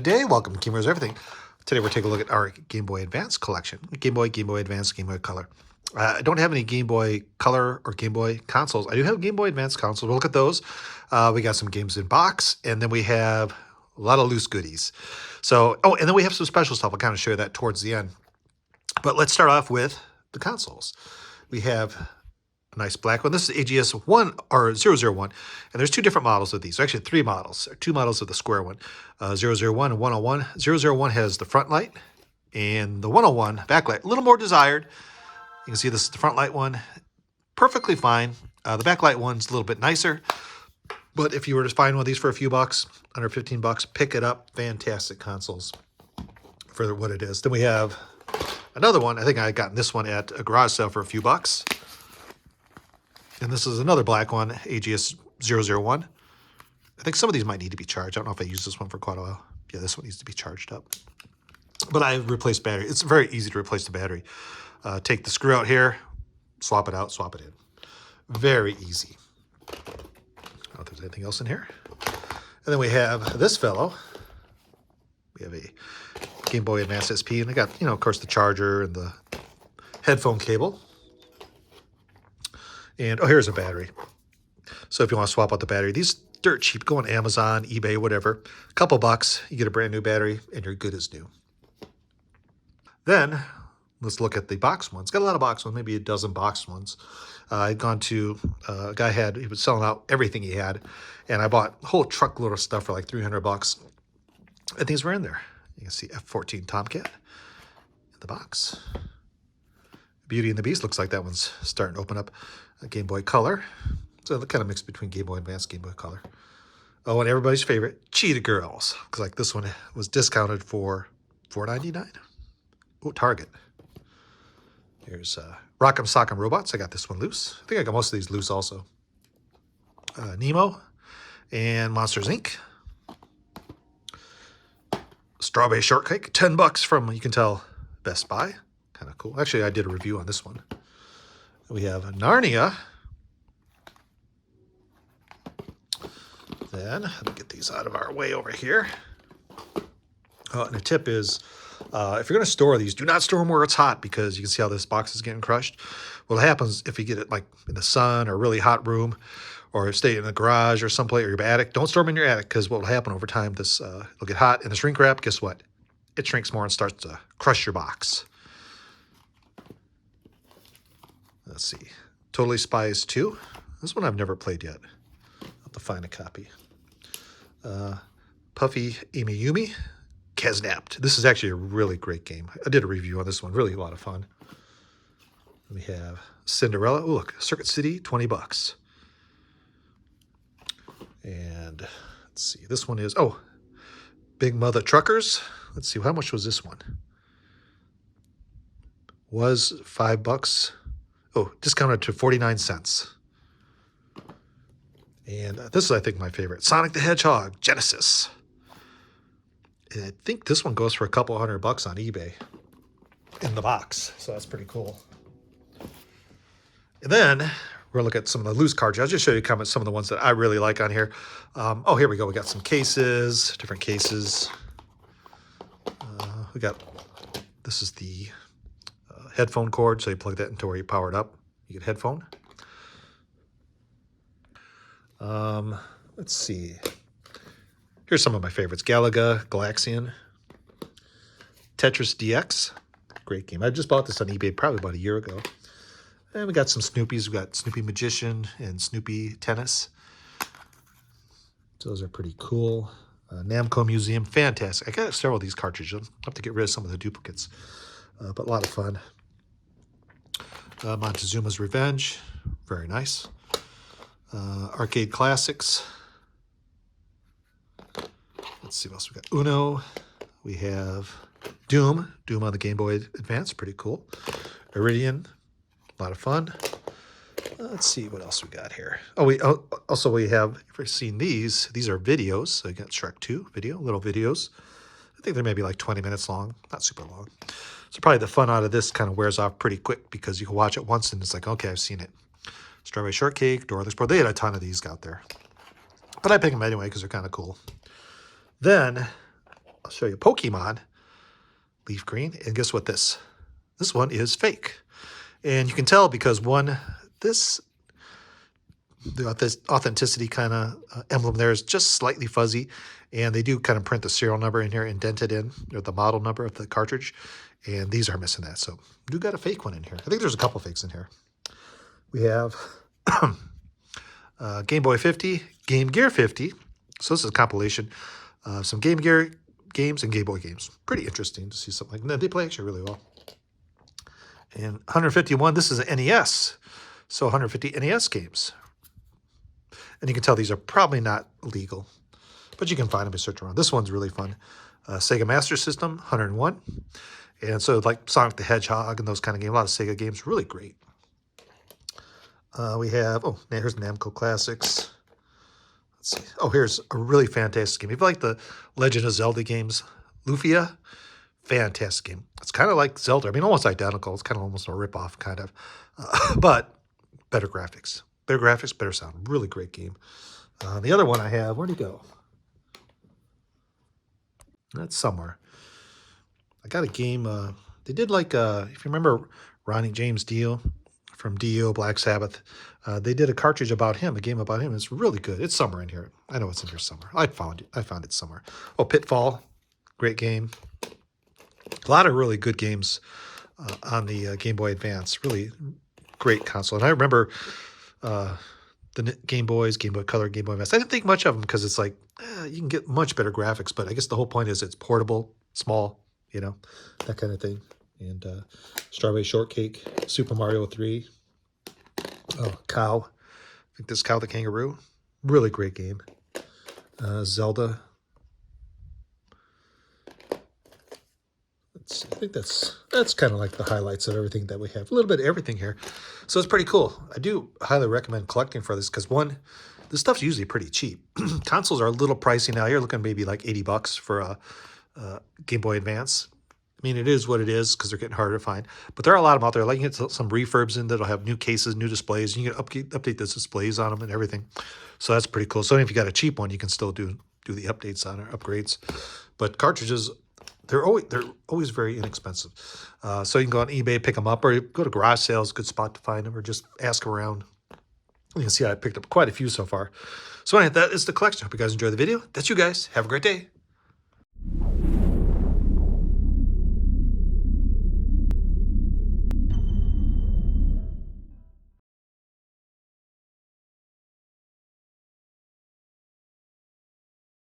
Good day. Welcome to Gamers Everything. Today we're taking a look at our Game Boy Advance collection. Game Boy, Game Boy Advance, Game Boy Color. I don't have any Game Boy Color or Game Boy consoles. I do have Game Boy Advance consoles. We'll look at those. We got some games in box, and then we have a lot of loose goodies. So, and then we have some special stuff. I'll kind of show you that towards the end. But let's start off with the consoles. We have a nice black one. This is AGS 1 or 001, and there's two different models of these. Actually, three models. Two models of the square one, 001 and 101. 001 has the front light, and the 101 backlight. A little more desired. You can see this is the front light one, perfectly fine. The backlight one's a little bit nicer, but if you were to find one of these for a few bucks, under 15 bucks, pick it up. Fantastic consoles for what it is. Then we have another one. I think I got this one at a garage sale for a few bucks. And this is another black one, AGS 001. I think some of these might need to be charged. I don't know if I used this one for quite a while. Yeah, this one needs to be charged up. But I replaced battery. It's very easy to replace the battery. Take the screw out here, swap it out, swap it in. Very easy. I don't know if there's anything else in here. And then we have this fellow. We have a Game Boy Advance SP, and I got, of course, the charger and the headphone cable. And, here's a battery. So if you want to swap out the battery, these dirt cheap. Go on Amazon, eBay, whatever. A couple bucks, you get a brand new battery, and you're good as new. Then, let's look at the box ones. Got a lot of box ones, maybe a dozen box ones. I'd gone to, a guy he was selling out everything he had, and I bought a whole truckload of stuff for like 300 bucks. And these were in there. You can see F-14 Tomcat in the box. Beauty and the Beast, looks like that one's starting to open up. A Game Boy Color. So they're kind of mixed between Game Boy Advance, Game Boy Color. Oh, and everybody's favorite, Cheetah Girls. Looks like this one was discounted for $4.99. Oh, Target. Here's Rock'em Sock'em Robots. I got this one loose. I think I got most of these loose also. Nemo and Monsters, Inc. Strawberry Shortcake, 10 bucks from, you can tell, Best Buy. Kind of cool. Actually, I did a review on this one. We have Narnia. Then, let me get these out of our way over here. Oh, and a tip is, if you're going to store these, do not store them where it's hot, because you can see how this box is getting crushed. What happens if you get it like in the sun or a really hot room, or stay in the garage or someplace, or your attic, don't store them in your attic, because what will happen over time, this it'll get hot, and the shrink wrap, guess what? It shrinks more and starts to crush your box. Let's see. Totally Spies 2. This one I've never played yet. I'll have to find a copy. Puffy Amy Yumi. Kaznapped. This is actually a really great game. I did a review on this one. Really a lot of fun. We have Cinderella. Oh, look. Circuit City, 20 bucks. And let's see. This one is, Big Mother Truckers. Let's see. How much was this one? Was 5 bucks. Oh, discounted to 49 cents. And this is, I think, my favorite. Sonic the Hedgehog, Genesis. And I think this one goes for a couple $100 on eBay in the box. So that's pretty cool. And then we're going to look at some of the loose cartridges. I'll just show you some of the ones that I really like on here. Here we go. We got some cases, different cases. This is the headphone cord, so you plug that into where you power it up. You get headphone. Let's see. Here's some of my favorites. Galaga, Galaxian, Tetris DX. Great game. I just bought this on eBay probably about a year ago. And we got some Snoopies. We got Snoopy Magician and Snoopy Tennis. Those are pretty cool. Namco Museum, fantastic. I got several of these cartridges. I'll have to get rid of some of the duplicates. But a lot of fun. Montezuma's Revenge, very nice. Arcade Classics. Let's see what else we got. Uno. We have Doom. Doom on the Game Boy Advance, pretty cool. Iridian, a lot of fun. Let's see what else we got here. We have, if you've seen these are videos. So you got Shrek 2 video, little videos. I think they're maybe like 20 minutes long, not super long. So probably the fun out of this kind of wears off pretty quick, because you can watch it once and it's like, okay, I've seen it. Strawberry Shortcake, Dora the Explorer. They had a ton of these out there. But I pick them anyway because they're kind of cool. Then I'll show you Pokemon leaf green. And guess what this one is fake. And you can tell because this authenticity kind of emblem there is just slightly fuzzy, and they do kind of print the serial number in here indented in, or the model number of the cartridge, and these are missing that. So you got a fake one in here. I think there's a couple fakes in here. We have Game Boy 50, Game Gear 50. So this is a compilation of some Game Gear games and Game Boy games. Pretty interesting to see something like that. They play actually really well. And 151, this is an NES. So 150 NES games. And you can tell these are probably not legal, but you can find them and search around. This one's really fun. Sega Master System, 101. And so like Sonic the Hedgehog and those kind of games, a lot of Sega games, really great. We have, here's Namco Classics. Let's see. Oh, here's a really fantastic game. If you like the Legend of Zelda games, Lufia, fantastic game. It's kind of like Zelda. I mean, almost identical. It's kind of almost a ripoff, kind of. But better graphics. Better graphics, better sound. Really great game. The other one I have, where'd he go? That's somewhere. I got a game. They did like, if you remember Ronnie James Dio from Dio, Black Sabbath, they did a cartridge about him, a game about him. It's really good. It's somewhere in here. I know it's in here somewhere. I found it somewhere. Oh, Pitfall, great game. A lot of really good games on the Game Boy Advance. Really great console. And I remember the Game Boys, Game Boy Color, Game Boy Advance. I didn't think much of them because it's like, you can get much better graphics, but I guess the whole point is it's portable, small, that kind of thing. And Strawberry Shortcake, Super Mario 3. Oh, Cow. I think this is Cow the Kangaroo. Really great game. Zelda. I think that's kind of like the highlights of everything that we have. A little bit of everything here. So it's pretty cool. I do highly recommend collecting for this because, one, this stuff's usually pretty cheap. Consoles are a little pricey now. You're looking maybe like $80 for a Game Boy Advance. I mean, it is what it is because they're getting harder to find. But there are a lot of them out there. Like you can get some refurbs in that'll have new cases, new displays. You can update the displays on them and everything. So that's pretty cool. So if you got a cheap one, you can still do the updates on it, upgrades. But cartridges, they're always very inexpensive. So you can go on eBay, pick them up, or go to garage sales, good spot to find them, or just ask around. You can see I picked up quite a few so far. So anyway, that is the collection. Hope you guys enjoyed the video. That's you guys. Have a great day.